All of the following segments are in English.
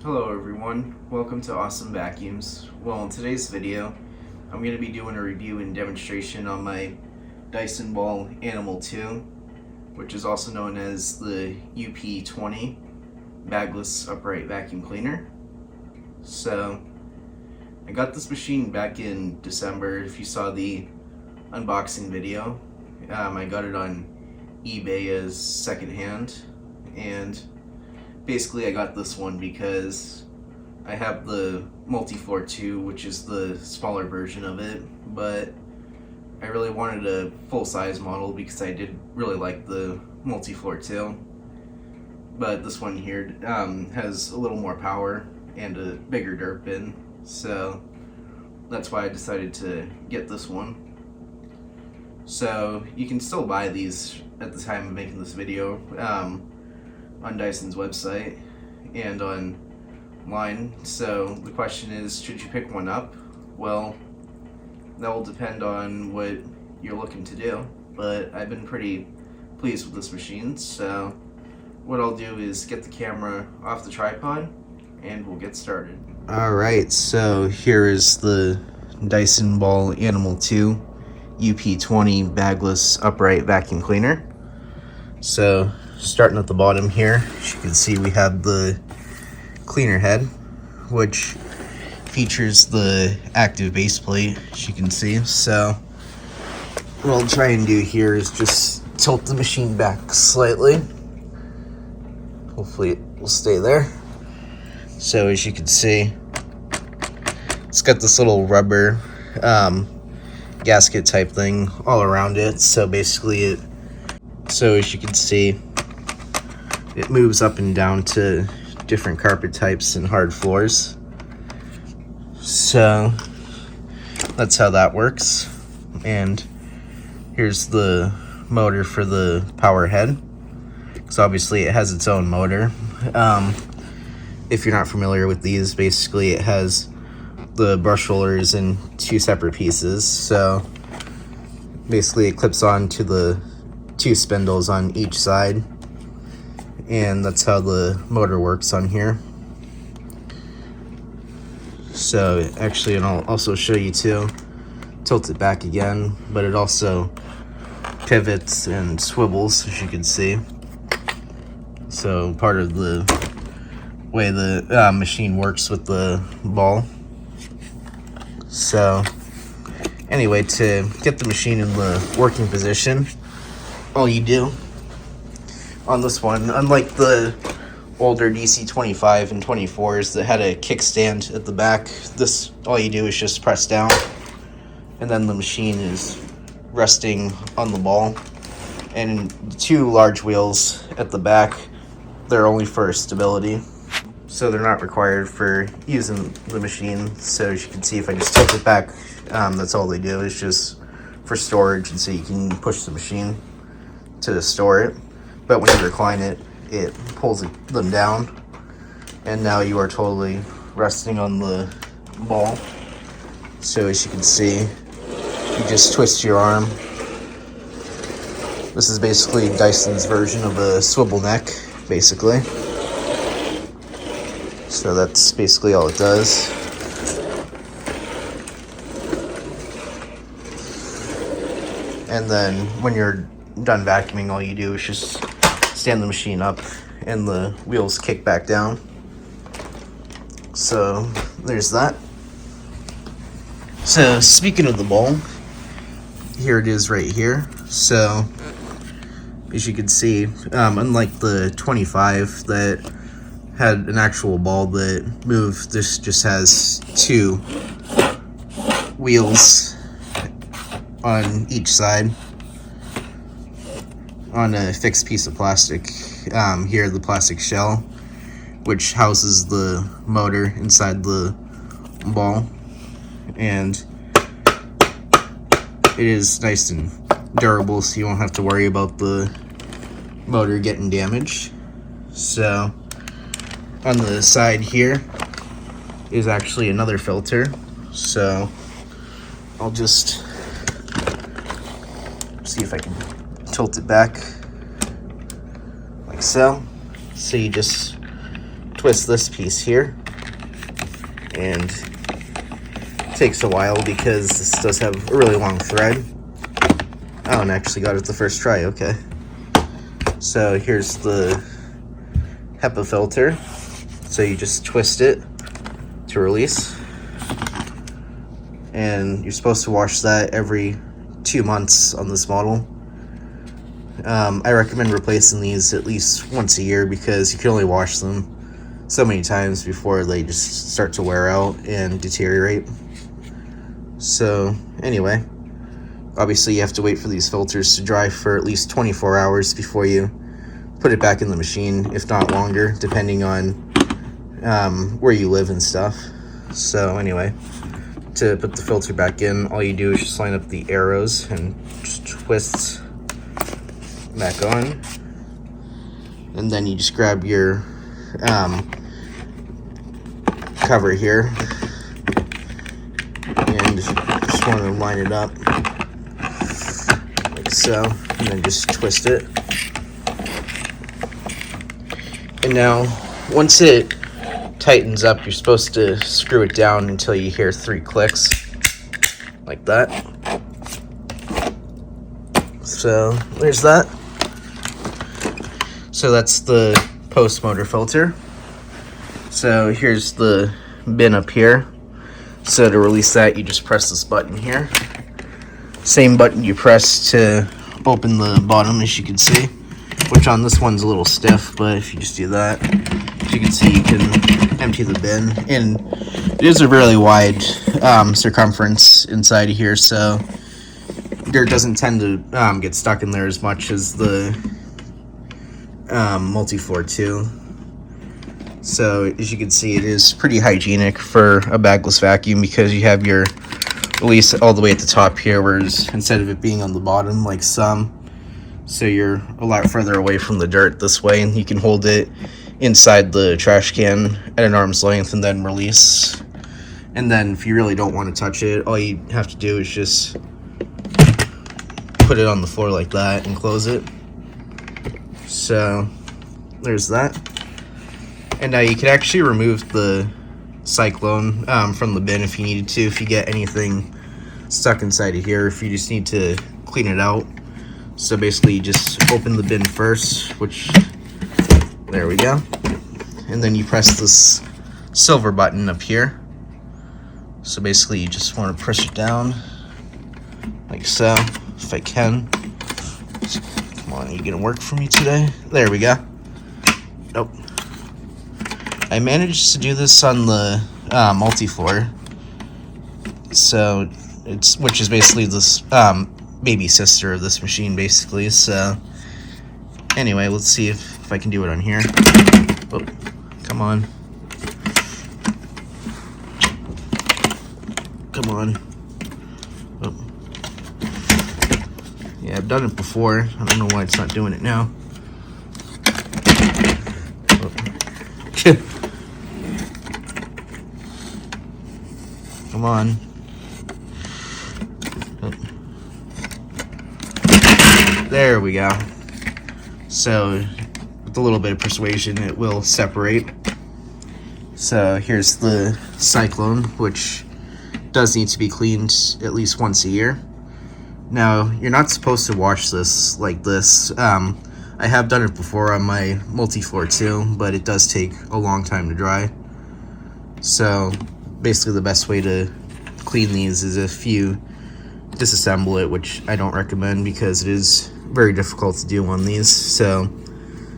Hello everyone, welcome to Awesome Vacuums. Well, in today's video, I'm going to be doing a review and demonstration on my Dyson ball Animal2, which is also known as the UP20 Bagless Upright Vacuum Cleaner. So, I got this machine back in December. If you saw the unboxing video, I got it on eBay as secondhand, and basically I got this one because I have the multi-floor 2, which is the smaller version of it, but I really wanted a full-size model because I did really like the multi-floor 2. But this one here has a little more power and a bigger dirt bin, so that's why I decided to get this one. So you can still buy these at the time of making this video on Dyson's website and online. So the question is, should you pick one up? Well, that will depend on what you're looking to do, but I've been pretty pleased with this machine. So what I'll do is get the camera off the tripod and we'll get started. Alright, so here is the Dyson Ball Animal2 UP20 Bagless Upright Vacuum Cleaner. So starting at the bottom here, as you can see, we have the cleaner head, which features the active base plate, as you can see. So what I'll try and do here is just tilt the machine back slightly. Hopefully it will stay there. So as you can see, it's got this little rubber gasket type thing all around it. So basically as you can see, it moves up and down to different carpet types and hard floors. So that's how that works. And here's the motor for the power head, because obviously it has its own motor. If you're not familiar with these, basically it has the brush rollers in two separate pieces. So basically it clips on to the two spindles on each side, and that's how the motor works on here. So actually, and I'll also show you too, tilt it back again, but it also pivots and swivels, as you can see. So part of the way the machine works with the ball. So anyway, to get the machine in the working position, all you do on this one, unlike the older DC-25 and 24s that had a kickstand at the back, this, all you do is just press down, and then the machine is resting on the ball. And the two large wheels at the back, they're only for stability, so they're not required for using the machine. So as you can see, if I just tilt it back, that's all they do. It's just for storage, and so you can push the machine to store it. But when you recline it, it pulls them down, and now you are totally resting on the ball. So as you can see, you just twist your arm. This is basically Dyson's version of a swivel neck, basically. So that's basically all it does. And then when you're done vacuuming, all you do is just stand the machine up and the wheels kick back down. So there's that. So speaking of the ball, here it is right here. So as you can see, unlike the 25 that had an actual ball that moved, this just has two wheels on each side on a fixed piece of plastic. Here, the plastic shell, which houses the motor inside the ball, and it is nice and durable, so you won't have to worry about the motor getting damaged. So on the side here is actually another filter, so I'll just see if I can tilt it back like so. So you just twist this piece here, and it takes a while because this does have a really long thread. Oh, and I actually got it the first try. Okay, so here's the HEPA filter. So you just twist it to release, and you're supposed to wash that every 2 months on this model. I recommend replacing these at least once a year because you can only wash them so many times before they just start to wear out and deteriorate. So anyway, obviously you have to wait for these filters to dry for at least 24 hours before you put it back in the machine, if not longer, depending on where you live and stuff. So anyway, to put the filter back in, all you do is just line up the arrows and just twist back on, and then you just grab your cover here and just want to line it up like so, and then just twist it. And now once it tightens up, you're supposed to screw it down until you hear 3 clicks like that. So there's that. So that's the post motor filter. So here's the bin up here. So to release that, you just press this button here. Same button you press to open the bottom, as you can see, which on this one's a little stiff, but if you just do that, as you can see, you can empty the bin. And it is a really wide circumference inside of here, so dirt doesn't tend to get stuck in there as much as the multi-floor 2. So as you can see, it is pretty hygienic for a bagless vacuum because you have your release all the way at the top here, whereas instead of it being on the bottom like some, so you're a lot further away from the dirt this way, and you can hold it inside the trash can at an arm's length and then release. And then if you really don't want to touch it, all you have to do is just put it on the floor like that and close it. So there's that. And now you can actually remove the cyclone from the bin if you needed to, if you get anything stuck inside of here, if you just need to clean it out. So basically you just open the bin first, which, there we go. And then you press this silver button up here. So basically you just want to push it down like so, if I can. Come on, are you gonna work for me today? There we go. Nope. I managed to do this on the multi-floor, so which is basically this baby sister of this machine, basically. So anyway, let's see if I can do it on here. Oh, come on. Come on. Oh. Yeah, I've done it before. I don't know why it's not doing it now. Oh. Come on. Oh. There we go. So with a little bit of persuasion, it will separate. So here's the cyclone, which does need to be cleaned at least once a year. Now, you're not supposed to wash this like this. I have done it before on my multi-floor too, but it does take a long time to dry. So basically the best way to clean these is if you disassemble it, which I don't recommend because it is very difficult to do on these. So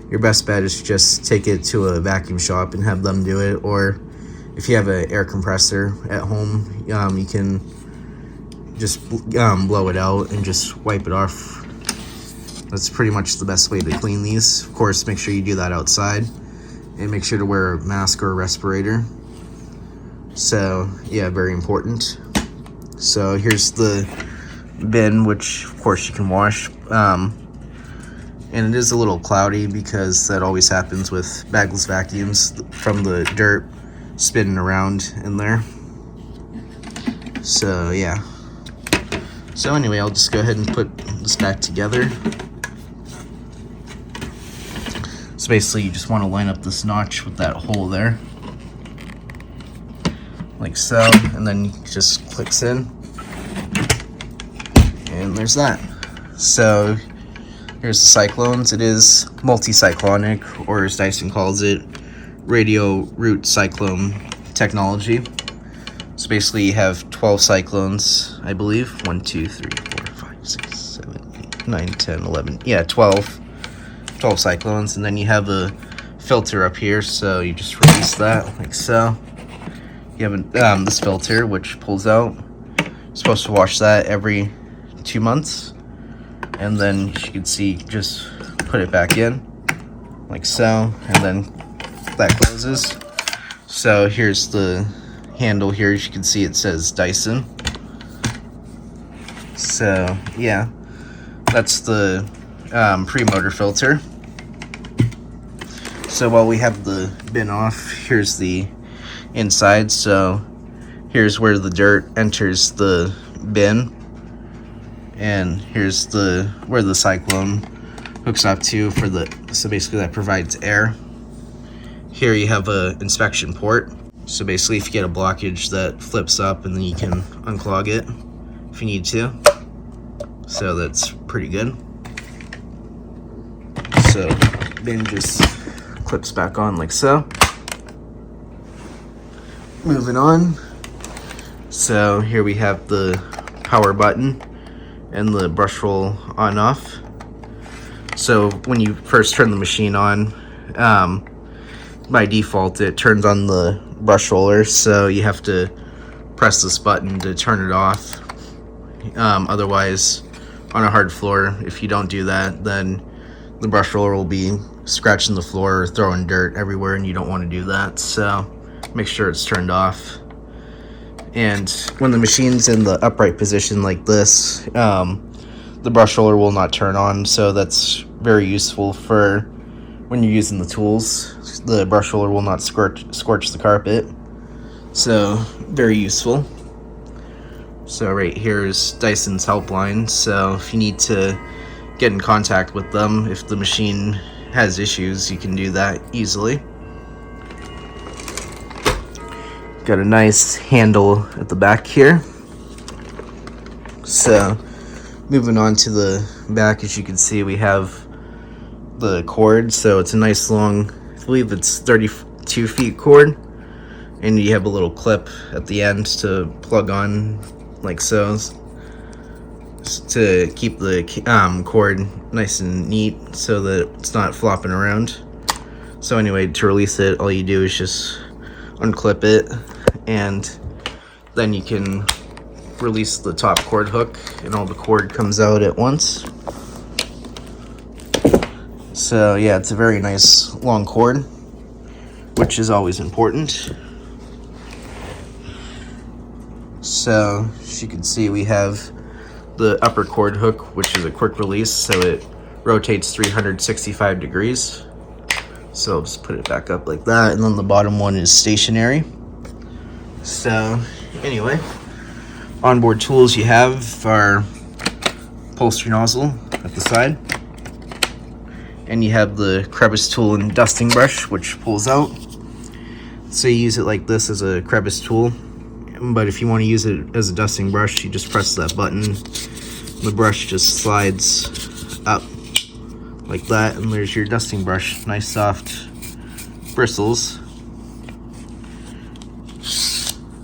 your best bet is just take it to a vacuum shop and have them do it, or if you have an air compressor at home, you can just blow it out and just wipe it off. That's pretty much the best way to clean these. Of course, make sure you do that outside, and make sure to wear a mask or a respirator. So yeah, very important. So here's the bin, which of course you can wash. And it is a little cloudy because that always happens with bagless vacuums from the dirt spinning around in there. So yeah. So anyway, I'll just go ahead and put this back together. So basically you just want to line up this notch with that hole there, like so, and then it just clicks in, and there's that. So here's the cyclones. It is multi-cyclonic, or as Dyson calls it, radio root cyclone technology. So basically you have 12 cyclones, I believe. 1, 2, 3, 4, 5, 6, 7, 8, 9, 10, 11. Yeah, 12 cyclones. And then you have a filter up here, so you just release that like so. You have this filter which pulls out. You're supposed to wash that every 2 months. And then you can see, just put it back in like so, and then that closes. So here's the handle here. As you can see, it says Dyson. So yeah, that's the pre-motor filter. So while we have the bin off, here's the inside. So here's where the dirt enters the bin, and here's where the cyclone hooks up to for the, so basically that provides air. Here you have a inspection port. So basically if you get a blockage, that flips up and then you can unclog it if you need to. So that's pretty good. So bin just clips back on like so. Moving on. So here we have the power button and the brush roll on off. So when you first turn the machine on, by default it turns on the brush roller, so you have to press this button to turn it off. Otherwise, on a hard floor, if you don't do that, then the brush roller will be scratching the floor or throwing dirt everywhere, and you don't want to do that. So make sure it's turned off. And when the machine's in the upright position like this, the brush roller will not turn on, so that's very useful for when you're using the tools. The brush roller will not scorch the carpet, so very useful. So right here is Dyson's helpline, so if you need to get in contact with them, if the machine has issues, you can do that easily. Got a nice handle at the back here. So moving on to the back, as you can see, we have the cord. So it's a nice long, I believe it's 32 feet cord, and you have a little clip at the end to plug on like so, to keep the cord nice and neat so that it's not flopping around. So anyway, to release it, all you do is just unclip it, and then you can release the top cord hook, and all the cord comes out at once. So yeah, it's a very nice long cord, which is always important. So as you can see, we have the upper cord hook, which is a quick release, so it rotates 365 degrees. So I'll just put it back up like that, and then the bottom one is stationary. So anyway, onboard tools you have are upholstery nozzle at the side, and you have the crevice tool and dusting brush, which pulls out. So you use it like this as a crevice tool, but if you want to use it as a dusting brush, you just press that button. The brush just slides up like that, and there's your dusting brush. Nice soft bristles.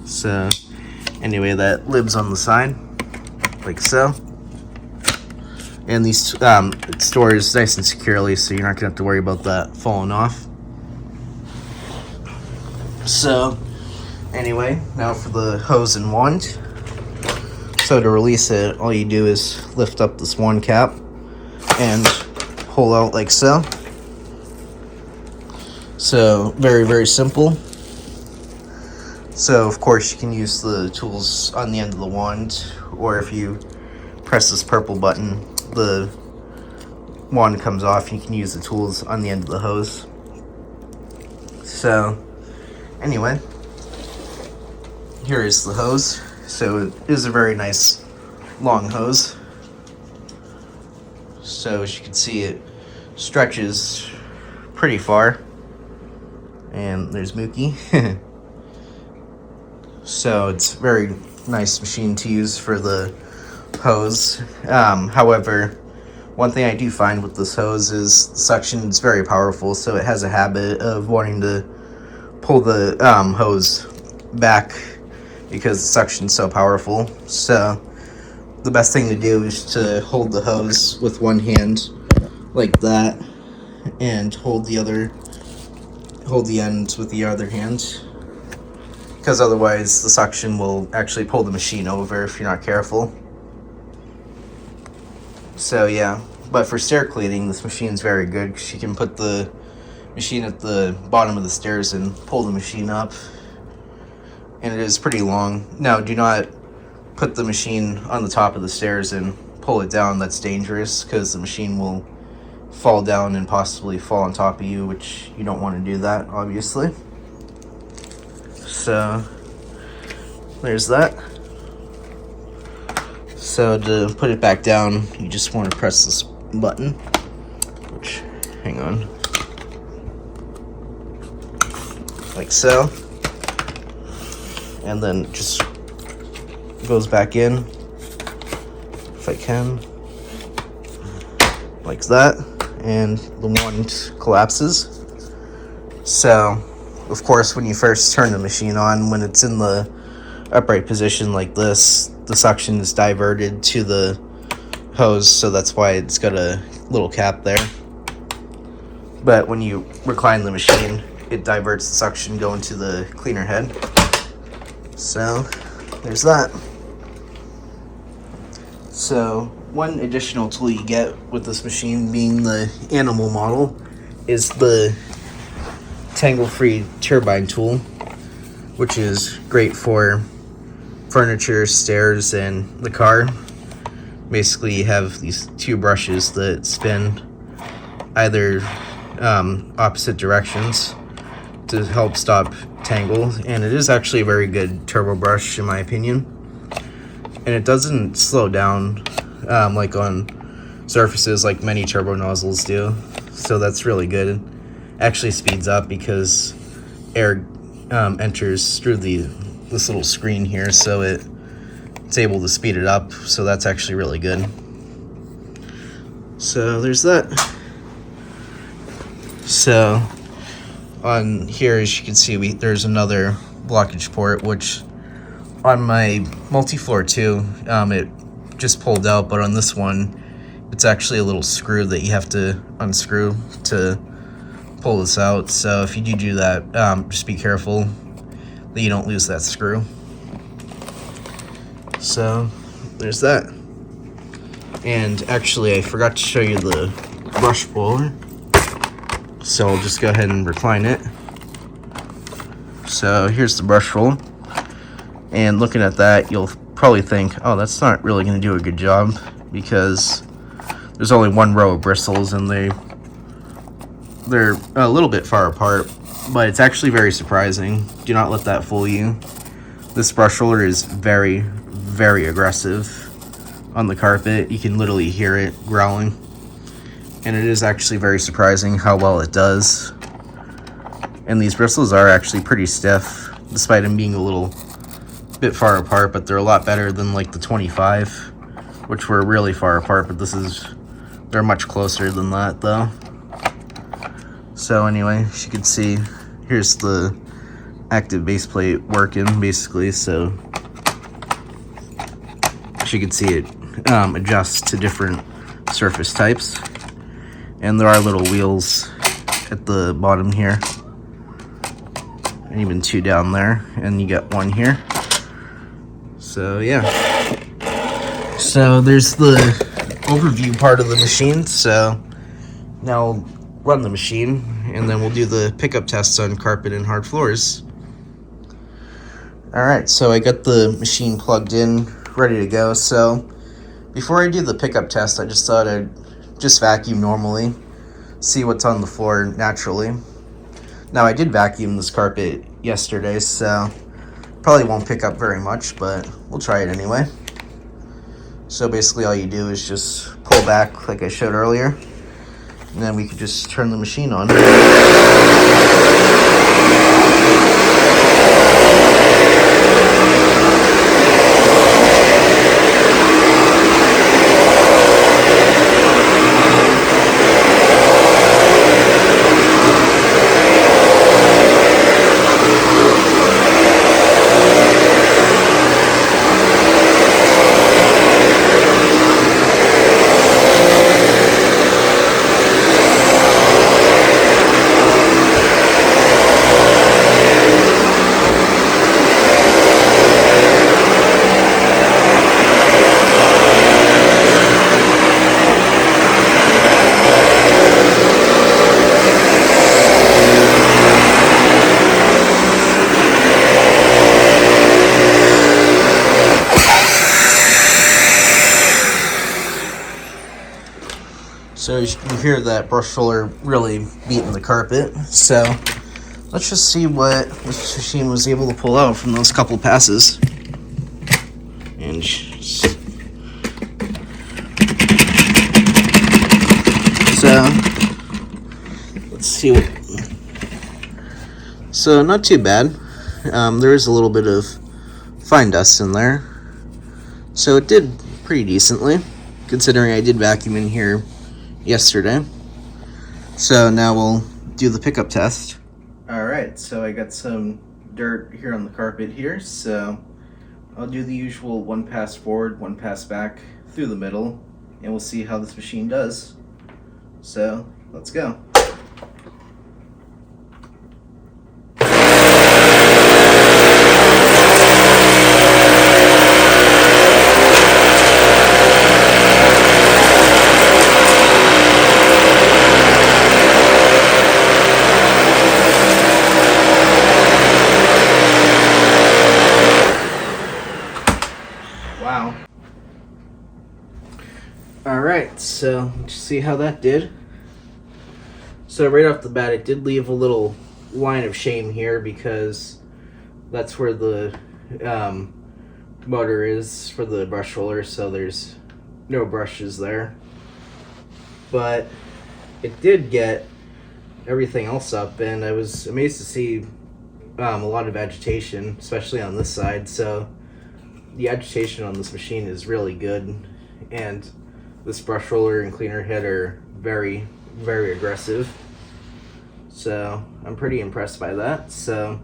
So anyway, that lib's on the side like so, and these it stores nice and securely, so you're not gonna have to worry about that falling off. So anyway, now for the hose and wand. So to release it, all you do is lift up this wand cap and pull out like so. So very, very simple. So of course you can use the tools on the end of the wand, or if you press this purple button, the wand comes off, you can use the tools on the end of the hose. So anyway, here is the hose. So it is a very nice long hose. So as you can see, it stretches pretty far. And there's Mookie. So it's a very nice machine to use for the hose. However, one thing I do find with this hose is the suction is very powerful, so it has a habit of wanting to pull the hose back because the suction's so powerful. So the best thing to do is to hold the hose with one hand like that and hold the end with the other hand, because otherwise the suction will actually pull the machine over if you're not careful. So yeah, but for stair cleaning, this machine's very good because you can put the machine at the bottom of the stairs and pull the machine up, and it is pretty long. Now, do not put the machine on the top of the stairs and pull it down. That's dangerous because the machine will fall down and possibly fall on top of you, which you don't want to do that, obviously. So there's that. So to put it back down, you just want to press this button, which, hang on, like so, and then just goes back in, if I can, like that, and the wand collapses. So of course, when you first turn the machine on, when it's in the upright position like this, the suction is diverted to the hose, so that's why it's got a little cap there. But when you recline the machine, it diverts the suction going to the cleaner head. So there's that. So one additional tool you get with this machine, being the Animal model, is the tangle-free turbine tool, which is great for furniture, stairs, and the car. Basically, you have these two brushes that spin either opposite directions to help stop tangle, and it is actually a very good turbo brush in my opinion, and it doesn't slow down like on surfaces like many turbo nozzles do, so that's really good. It actually speeds up because air enters through this little screen here, so it's able to speed it up, so that's actually really good. So there's that. So on here, as you can see, there's another blockage port, which on my multi-floor 2, it just pulled out, but on this one, it's actually a little screw that you have to unscrew to pull this out. So if you do that, just be careful that you don't lose that screw. So there's that. And actually, I forgot to show you the brush puller, so I'll just go ahead and recline it. So here's the brush roll, and looking at that, you'll probably think, oh, that's not really going to do a good job, because there's only one row of bristles and they're a little bit far apart, but it's actually very surprising. Do not let that fool you. This brush roller is very, very aggressive on the carpet. You can literally hear it growling, and it is actually very surprising how well it does. And these bristles are actually pretty stiff, despite them being a little bit far apart, but they're a lot better than like the 25, which were really far apart, but they're much closer than that though. So anyway, as you can see, here's the active base plate working basically. So as you can see, it adjusts to different surface types, and there are little wheels at the bottom here, and even two down there, and you got one here. So yeah, so there's the overview part of the machine. So now I'll run the machine, and then we'll do the pickup tests on carpet and hard floors. Alright, so I got the machine plugged in, ready to go. So before I do the pickup test, I just thought I'd just vacuum normally, see what's on the floor naturally. Now, I did vacuum this carpet yesterday, so probably won't pick up very much, but we'll try it anyway. So basically all you do is just pull back like I showed earlier, And then we could just turn the machine on. So you can hear that brush roller really beating the carpet. So let's just see what this machine was able to pull out from those couple passes. And so let's see what. So not too bad. There is a little bit of fine dust in there. So it did pretty decently, considering I did vacuum in here yesterday. So now we'll do the pickup test. Alright, so I got some dirt here on the carpet here, so I'll do the usual one pass forward, one pass back through the middle, and we'll see how this machine does. So let's go. Wow. Alright, so let's see how that did. So right off the bat, it did leave a little line of shame here because that's where the motor is for the brush roller, so there's no brushes there. But it did get everything else up, and I was amazed to see a lot of agitation, especially on this side. So the agitation on this machine is really good, and this brush roller and cleaner head are very, very aggressive. So I'm pretty impressed by that. So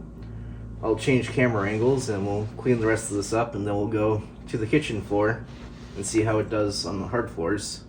I'll change camera angles and we'll clean the rest of this up, and then we'll go to the kitchen floor and see how it does on the hard floors.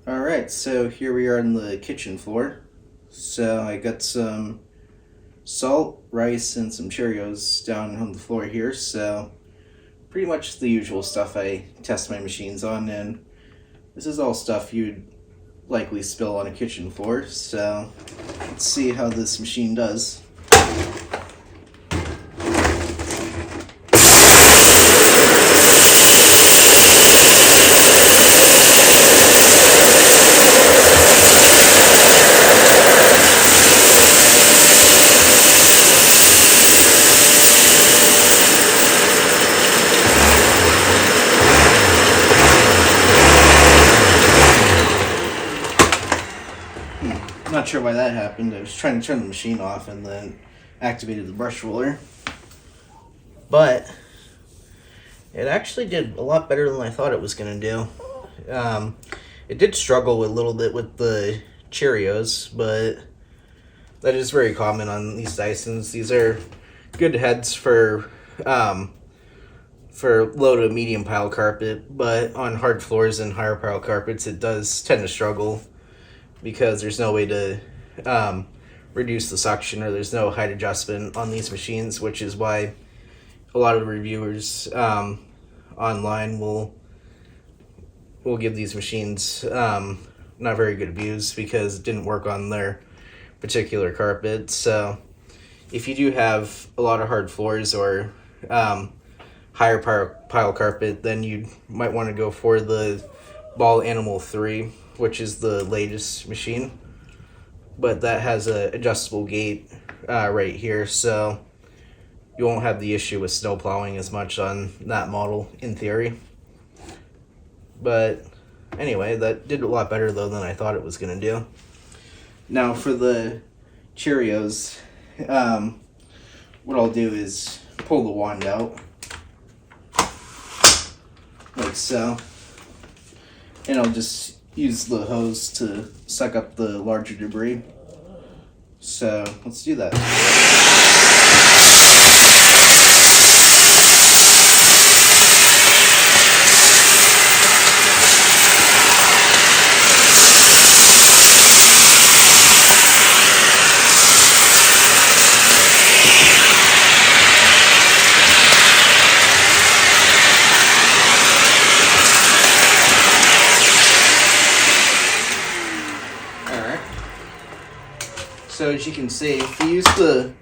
Alright, so here we are on the kitchen floor. So I got some salt, rice, and some Cheerios down on the floor here. So pretty much the usual stuff I test my machines on, and this is all stuff you'd likely spill on a kitchen floor. So let's see how this machine does. I'm not sure why that happened. I was trying to turn the machine off and then activated the brush roller. But it actually did a lot better than I thought it was going to do. It did struggle a little bit with the Cheerios, but that is very common on these Dysons. These are good heads for low to medium pile carpet, but on hard floors and higher pile carpets it does tend to struggle because there's no way to reduce the suction, or there's no height adjustment on these machines, which is why a lot of reviewers online will give these machines not very good reviews because it didn't work on their particular carpet. So if you do have a lot of hard floors or higher pile carpet, then you might want to go for the Ball Animal2, which is the latest machine, but that has a adjustable gate right here, so you won't have the issue with snow plowing as much on that model in theory. But anyway, that did a lot better though than I thought it was going to do. Now for the Cheerios, what I'll do is pull the wand out like so, and I'll just use the hose to suck up the larger debris. So let's do that. So as you can see, if you use the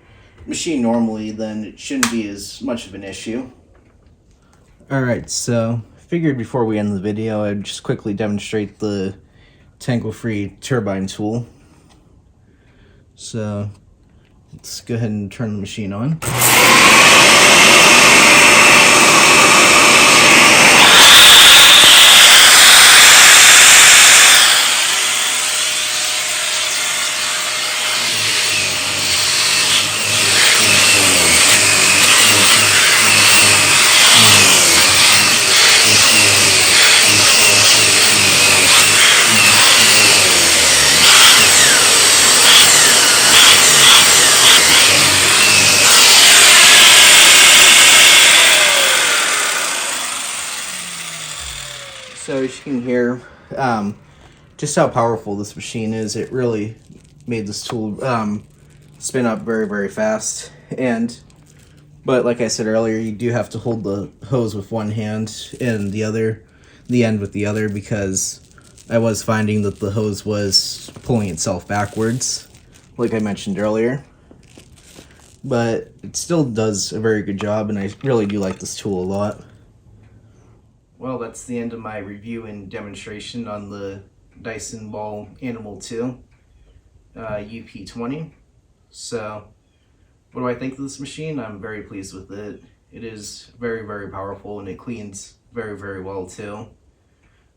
machine normally, then it shouldn't be as much of an issue. Alright, so I figured before we end the video, I'd just quickly demonstrate the tangle-free turbine tool. So let's go ahead and turn the machine on. So as you can hear, just how powerful this machine is. It really made this tool spin up very, very fast. But like I said earlier, you do have to hold the hose with one hand and the end with the other, because I was finding that the hose was pulling itself backwards, like I mentioned earlier. But it still does a very good job, and I really do like this tool a lot. Well, that's the end of my review and demonstration on the Dyson Ball Animal2 UP20. So, what do I think of this machine? I'm very pleased with it. It is very, very powerful, and it cleans very, very well too.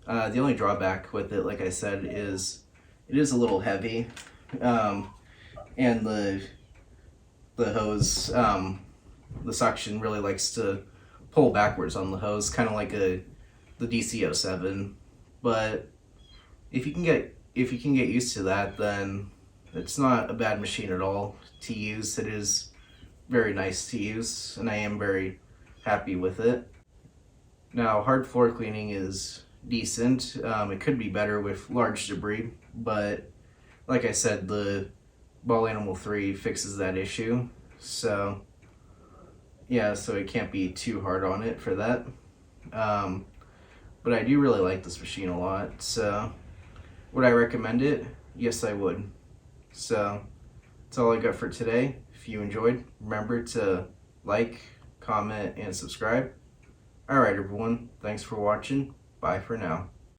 The only drawback with it, like I said, is it is a little heavy, and the hose, the suction really likes to pull backwards on the hose, kind of like the DC07. But if you can get used to that, then it's not a bad machine at all to use. It is very nice to use, and I am very happy with it. Now, hard floor cleaning is decent. It could be better with large debris, but like I said, the Ball Animal 3 fixes that issue. So yeah, so it can't be too hard on it for that. But I do really like this machine a lot. So would I recommend it? Yes, I would. So that's all I got for today. If you enjoyed, remember to like, comment, and subscribe. Alright everyone, thanks for watching. Bye for now.